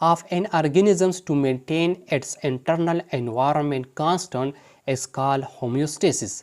of an organism to maintain its internal environment constant is called homeostasis।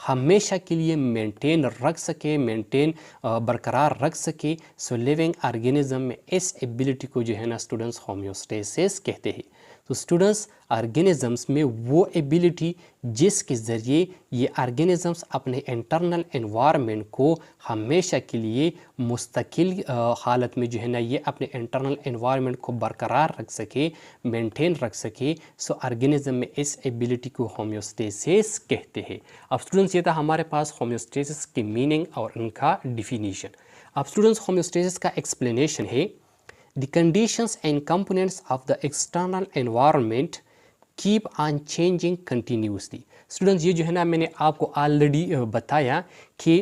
ہمیشہ کے لیے maintain رکھ سکے، برقرار رکھ سکے. سو لیونگ آرگینزم میں اس ایبلٹی کو جو ہے نا اسٹوڈنٹس ہومیوسٹیسس کہتے ہیں. تو اسٹوڈنٹس آرگینزمس میں وہ ایبلٹی جس کے ذریعے یہ آرگینزمس اپنے انٹرنل انوائرمنٹ کو ہمیشہ کے لیے مستقل حالت میں جو ہے نا یہ اپنے انٹرنل انوائرمنٹ کو برقرار رکھ سکے، مینٹین رکھ سکے. سو آرگینزم میں اس ایبلٹی کو ہومیوسٹیسس کہتے ہیں. اب اسٹوڈنٹس یہ تھا ہمارے پاس ہومیوسٹیسس کی میننگ اور ان کا ڈیفینیشن. اب اسٹوڈنٹس ہومیوسٹیسس کا ایکسپلینیشن ہے the conditions and components of the external environment keep on changing continuously. Students یہ جو ہے نا میں نے آپ کو آلریڈی بتایا کہ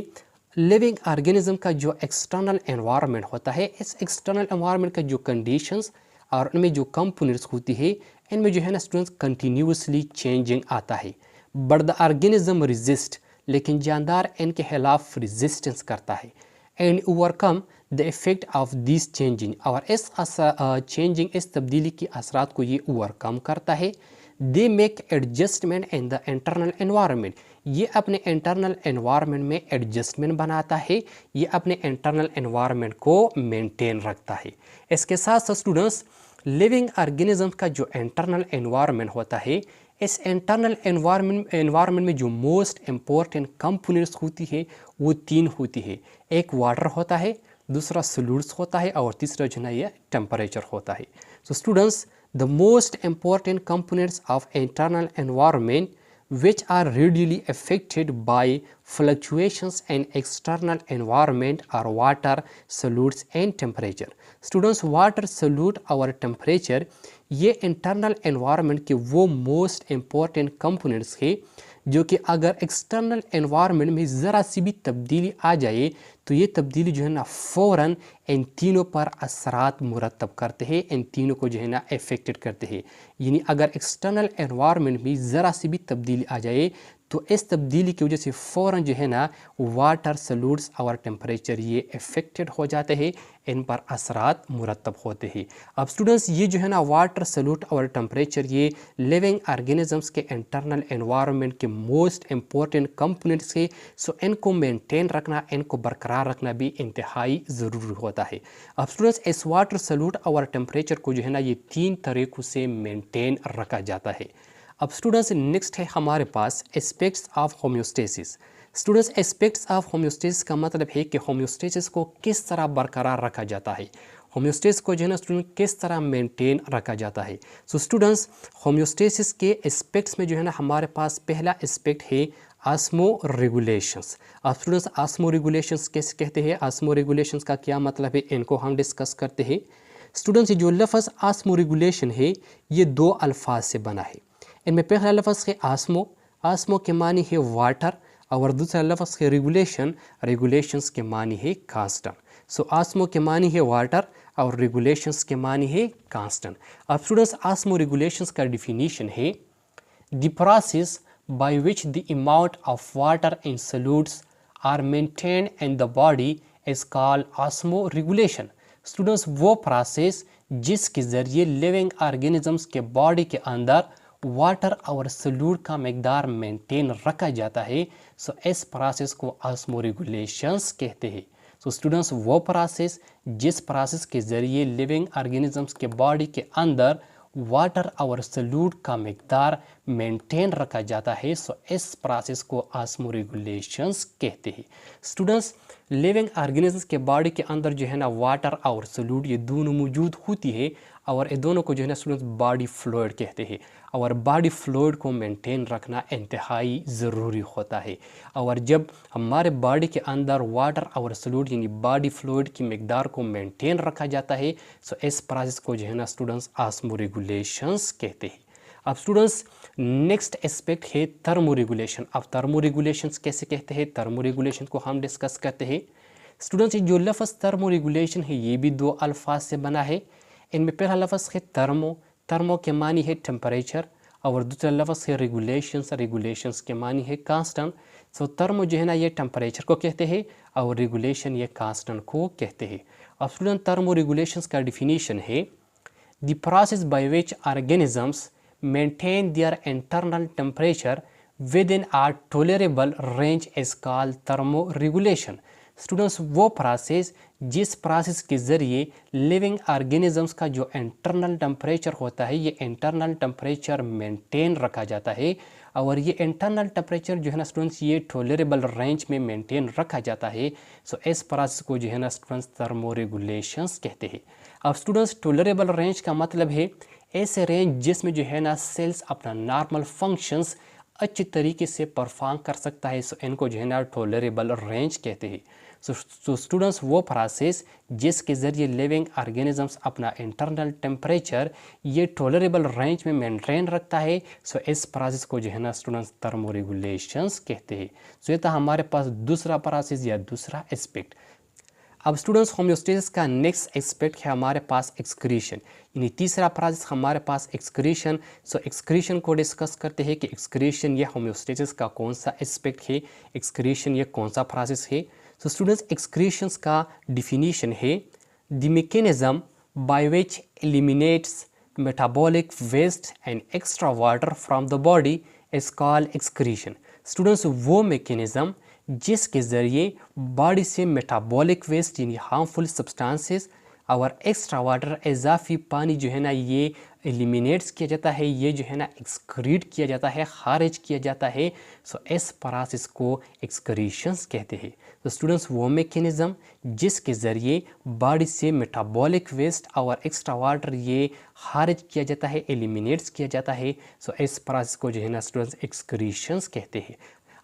لیونگ آرگینزم کا جو ایکسٹرنل انوائرمنٹ ہوتا ہے، اس ایکسٹرنل انوائرمنٹ کا جو کنڈیشنز اور ان میں جو کمپوننٹس ہوتی ہے، ان میں جو ہے نا اسٹوڈنٹس کنٹینیوسلی چینجنگ آتا ہے. بٹ دا آرگینزم ریزسٹ، لیکن جاندار ان کے خلاف ریزسٹنس کرتا ہے. And over come the effect of these changing، اور اس تبدیلی کی اثرات کو یہ اوور کم کرتا ہے. they make adjustment in the internal environment، یہ اپنے انٹرنل انوائرمنٹ میں ایڈجسٹمنٹ بناتا ہے، یہ اپنے انٹرنل انوائرمنٹ کو مینٹین رکھتا ہے. اس کے ساتھ ساتھ اسٹوڈنٹس لیونگ آرگینزم کا جو انٹرنل انوائرمنٹ ہوتا ہے، اس انٹرنل انوائرمنٹ میں جو موسٹ امپورٹنٹ کمپوننٹس ہوتی ہے وہ 3 ہوتی ہے. ایک واٹر ہوتا ہے، دوسرا سولوڈس ہوتا ہے، اور تیسرا جو ہے نا یہ ٹیمپریچر ہوتا ہے. So students the most important components of internal environment which are readily affected by fluctuations in external environment are water, solids and temperature. Students, water, solid اور temperature یہ internal environment کے وہ most important components ہیں جو کہ اگر external environment میں ذرا سی بھی تبدیلی آ جائے تو یہ تبدیلی جو ہے نا فوراً ان تینوں پر اثرات مرتب کرتے ہیں، ان تینوں کو جو ہے نا افیکٹڈ کرتے ہیں. یعنی اگر ایکسٹرنل انوائرمنٹ میں ذرا سی بھی تبدیلی آ جائے تو اس تبدیلی کی وجہ سے فوراً جو ہے نا واٹر، سولوڈس اور ٹیمپریچر یہ افیکٹڈ ہو جاتے ہیں، ان پر اثرات مرتب ہوتے ہیں. اب اسٹوڈنٹس یہ جو ہے نا واٹر، سولوڈ اور ٹیمپریچر یہ لیونگ آرگینزمس کے انٹرنل انوائرمنٹ کے موسٹ امپورٹنٹ کمپوننٹس ہیں. سو ان کو مینٹین رکھنا، ان کو برقرار رکھنا بھی انتہائی ضروری ہوتا ہے. اب اسٹوڈنٹس اس واٹر، سولوڈ اور ٹیمپریچر کو جو ہے نا یہ 3 طریقوں سے مینٹین رکھا جاتا ہے. اب اسٹوڈنٹس نیکسٹ ہے ہمارے پاس aspects of homeostasis. Students aspects of homeostasis کا مطلب ہے کہ ہومیوسٹیسس کو کس طرح برقرار رکھا جاتا ہے، ہومیوسٹیسس کو جو ہے نا اسٹوڈنٹ کس طرح مینٹین رکھا جاتا ہے. سو اسٹوڈنٹس ہومیوسٹیسس کے اسپیکٹس میں جو ہے نا ہمارے پاس پہلا اسپیکٹ ہے آسمو ریگولیشنس. اب اسٹوڈنٹس آسمو ریگولیشنس کیسے کہتے ہیں، آسمو ریگولیشنس کا کیا مطلب ہے، ان کو ہم ڈسکس کرتے ہیں. اسٹوڈنٹس یہ جو لفظ آسمو ریگولیشن ہے یہ 2 الفاظ سے بنا ہے. ان میں پہلا لفظ ہے آسمو، آسمو کے معنی ہے واٹر، اور دوسرا لفظ ہے ریگولیشن، ریگولیشنس کے معنی ہے کانسٹنٹ. سو آسمو کے معنی ہے واٹر اور ریگولیشنس کے معنی ہے کانسٹنٹ. اب اسٹوڈنٹس آسمو ریگولیشنس کا ڈیفینیشن ہے the process by which the amount of water in solids are maintained in the body is called osmoregulation. Students وہ پروسیس جس کے ذریعے لیونگ آرگینزمس کے باڈی کے اندر واٹر اور سلوڈ کا مقدار مینٹین رکھا جاتا ہے، سو اس پروسیس کو آسمو ریگولیشنس کہتے ہیں. سو اسٹوڈنٹس وہ پروسیس جس پروسیس کے ذریعے لیونگ آرگینزمس کے باڈی کے اندر واٹر اور سلوڈ کا مقدار مینٹین رکھا جاتا ہے، سو اس پروسیس کو آسمو ریگولیشنس کہتے ہیں. اسٹوڈنٹس لیونگ آرگینزمس کے باڈی کے اندر جو ہے نا واٹر اور سلوڈ یہ دونوں موجود ہوتی ہے، اور یہ دونوں کو جو ہے نا اسٹوڈنٹس باڈی فلوئڈ کہتے ہیں، اور باڈی فلوئڈ کو مینٹین رکھنا انتہائی ضروری ہوتا ہے. اور جب ہمارے باڈی کے اندر واٹر اور سلوڈ یعنی باڈی فلوئڈ کی مقدار کو مینٹین رکھا جاتا ہے، سو اس پروسیس کو جو ہے نا اسٹوڈنٹس آسمو ریگولیشنس کہتے ہیں. اب اسٹوڈنٹس نیکسٹ اسپیکٹ ہے تھرمو ریگولیشن. اب تھرمو ریگولیشنس کیسے کہتے ہیں، تھرمو ریگولیشن کو ہم ڈسکس کرتے ہیں. اسٹوڈنٹس جو لفظ تھرمو ریگولیشن ہے یہ بھی 2 الفاظ سے بنا ہے. ان میں پہلا لفظ ہے تھرمو، تھرمو کے معنی ہے ٹیمپریچر، اور دوسرا لفظ ہے ریگولیشنس، ریگولیشنس کے معنی ہے کانسٹنٹ. سو تھرمو جو ہے نا یہ ٹیمپریچر کو کہتے ہیں، اور ریگولیشن یہ کانسٹنٹ کو کہتے ہیں. اب اسٹوڈنٹ تھرمو ریگولیشنس کا ڈیفینیشن ہے the process by which organisms maintain their internal temperature within a tolerable range is called thermoregulation. Students وہ پروسیس جس پروسیس کے ذریعے لیونگ آرگینزمس کا جو انٹرنل ٹمپریچر ہوتا ہے یہ انٹرنل ٹمپریچر مینٹین رکھا جاتا ہے، اور یہ انٹرنل ٹمپریچر جو ہے نا اسٹوڈنٹس یہ ٹولریبل رینج میں مینٹین رکھا جاتا ہے. سو اس پروسیس کو جو ہے نا اسٹوڈنٹس تھرمو ریگولیشنس کہتے ہیں. اب اسٹوڈنٹس ٹولریبل رینج کا مطلب ہے ایسے رینج جس میں جو ہے نا سیلس اپنا نارمل فنکشنز اچھی طریقے سے پرفارم کر سکتا ہے. سو ان کو جو ہے نا ٹولریبل رینج کہتے ہیں. سو اسٹوڈنٹس وہ پروسیس جس کے ذریعے لیونگ آرگینزمس اپنا انٹرنل ٹمپریچر یہ ٹولریبل رینج میں مینٹین رکھتا ہے. سو اس پروسیس کو جو ہے نا اسٹوڈنٹس تھرمو ریگولیشنس کہتے ہیں. سو یہ تھا ہمارے پاس دوسرا پروسیس یا دوسرا اسپیکٹ. اب اسٹوڈنٹس ہومیوسٹیسس کا نیکسٹ ایکسپیکٹ ہے ہمارے پاس ایکسکریشن، یعنی تیسرا پروسیس ہمارے پاس ایکسکریشن. سو ایکسکریشن کو ڈسکس کرتے ہیں کہ ایکسکریشن یہ ہومیوسٹیسس کا کون سا اسپیکٹ ہے، ایکسکریشن یہ کون سا پروسیس ہے. سو اسٹوڈنٹس ایکسکریشنس کا ڈیفینیشن ہے the mechanism by which eliminates metabolic waste and extra water from the body is call excretion. Students وہ میکینزم جس کے ذریعے باڈی سے میٹابولک ویسٹ یعنی ہارمفل سبسٹانسز اور ایکسٹرا واٹر اضافی پانی جو ہے نا یہ ایلیمینیٹس کیا جاتا ہے، یہ جو ہے نا ایکسکریٹ کیا جاتا ہے، خارج کیا جاتا ہے. سو اس پروسیس کو ایکسکریشنس کہتے ہیں. تو اسٹوڈنٹس وہ میکینزم جس کے ذریعے باڈی سے میٹابولک ویسٹ اور ایکسٹرا واٹر یہ خارج کیا جاتا ہے، ایلیمینیٹس کیا جاتا ہے. سو اس پروسیس کو جو ہے نا اسٹوڈنٹس ایکسکریشنس کہتے ہیں.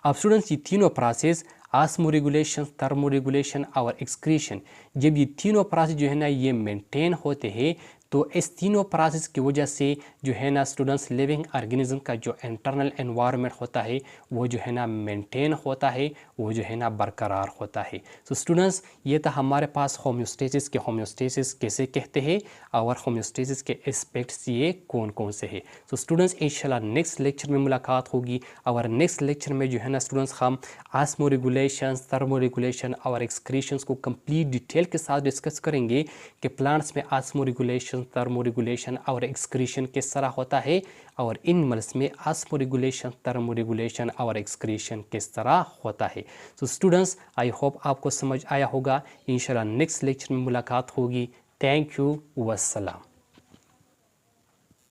اب اسٹوڈنٹس یہ تینوں پروسیس آسمو ریگولیشن، تھرمو ریگولیشن اور ایکسکریشن، جب یہ تینوں پروسیس جو ہے نا یہ مینٹین ہوتے ہیں تو اس تینوں پروسیس کی وجہ سے جو ہے نا اسٹوڈنٹس لیونگ آرگینزم کا جو انٹرنل انوائرمنٹ ہوتا ہے وہ جو ہے نا مینٹین ہوتا ہے، وہ جو ہے نا برقرار ہوتا ہے. سو اسٹوڈنٹس یہ تھا ہمارے پاس ہومیوسٹیسس کے ہومیوسٹیسس کیسے کہتے ہیں اور ہومیوسٹیسس کے اسپیکٹس یہ کون کون سے ہیں. سو اسٹوڈنٹس انشاءاللہ نیکسٹ لیکچر میں ملاقات ہوگی، اور نیکسٹ لیکچر میں جو ہے نا اسٹوڈنٹس ہم آسمو ریگولیشنز، تھرمو ریگولیشن اور ایکسکریشنز کو کمپلیٹ ڈیٹیل کے ساتھ ڈسکس کریں گے کہ پلانٹس میں آسمو ریگولیشن، تھرمو ریگولیشن اور ایکسکریشن کس طرح ہوتا ہے، اور اینیملس میں آسمو ریگولیشن، تھرمو ریگولیشن اور ایکسکریشن کس طرح ہوتا ہے. سو اسٹوڈنٹس آئی ہوپ آپ کو سمجھ آیا ہوگا. انشاءاللہ نیکسٹ لیکچر میں ملاقات ہوگی. تھینک یو، والسلام.